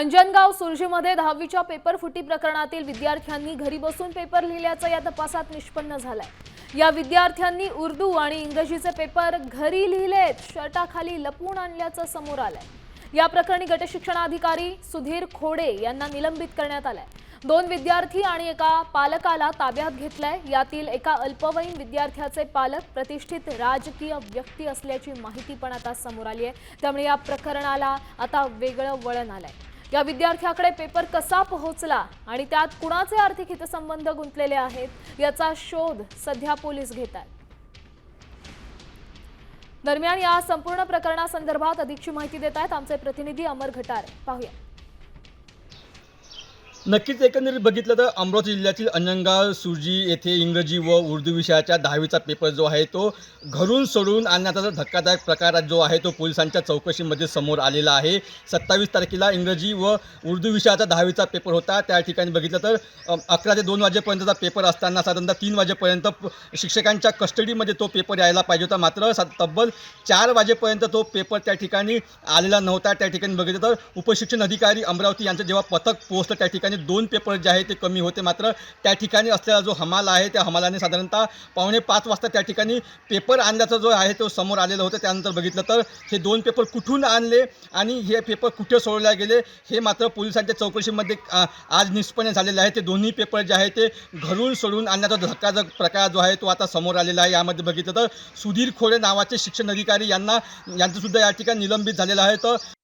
Anjangaon सुर्जीमध्ये 10वीच्या paper फुटी प्रकरणातील विद्यार्थ्यांनी घरी बसून पेपर लिहिल्याचं या तपासात निष्पन्न झालंय। या विद्यार्थ्यांनी उर्दू आणि इंग्रजीचे पेपर घरी लिहिलेत, शर्टाखाली लपवून आणल्याचं समोर आलंय। या प्रकरणी गटशिक्षणाधिकारी सुधीर खोडे यांना निलंबित करण्यात आलंय। 2 विद्यार्थी आणि एका पालकाला ताब्यात घेतलंय। यातील एका अल्पवयीन विद्यार्थ्याचे पालक प्रतिष्ठित राजकीय व्यक्ती असल्याची माहिती पण आता समोर आली आहे। त्यामुळे या प्रकरणाला आता वेगळं वळण आलंय। या विद्यार्थ्याकडे पेपर कसा पोहोचला आणि त्यात कुणाचे आर्थिक हितसंबंध गुंतलेले आहेत याचा शोध सध्या पोलीस घेत आहेत। दरम्यान या संपूर्ण प्रकरणासंदर्भात अधिकची माहिती देत आहेत आमचे प्रतिनिधी अमर घटारे। पाहूया। नक्कीच एकंदरीत बघितलं तर अमरावती जिल्ह्यातील अंजनगाव सुर्जी येथे इंग्रजी व उर्दू विषयाच्या 10वीचा पेपर जो आहे तो घरून सोडून आणण्याचा धक्कादायक प्रकार जो आहे तो पोलिसांच्या चौकशीमध्ये समोर आलेला आहे। 27 तारखेला इंग्रजी व उर्दू विषयाचा 10वीचा पेपर होता। त्या ठिकाणी बघितलं तर 11 ते 2 वाजेपर्यंतचा पेपर असताना साधारणतः 3 वाजेपर्यंत शिक्षकांच्या कस्टडीमध्ये तो पेपर यायला पाहिजे होता। मात्र तब्बल 4 वाजेपर्यंत तो पेपर त्या ठिकाणी आलेला नव्हता। त्या ठिकाणी बघितलं तर उपशिक्षण अधिकारी अमरावती यांचं जेव्हा पथक पोहोचलं त्या ठिकाणी 2 पेपर जे आहे ते कमी होते। मात्र त्या ठिकाणी असलेला जो हमाल आहे त्या हमालाने साधारणतः 4:45 वाजता त्या ठिकाणी पेपर आणल्याचं जो आहे तो समोर आलेलं होतं। त्यानंतर बघितलं तर हे 2 पेपर कुठून आणले आणि हे पेपर कुठे सोडले गेले हे मात्र पोलिसांच्या चौकशीमध्ये आज निष्पन्न झालेलं आहे। ते दोन्ही पेपर जे आहे ते घरून सोडून आणण्याचा धक्कादायक प्रकार जो आहे तो आता समोर आलेला आहे। यामध्ये बघितलं तर सुधीर खोडे नावाचे शिक्षण अधिकारी यांचं सुद्धा या ठिकाणी निलंबित झालेलं आहे। तर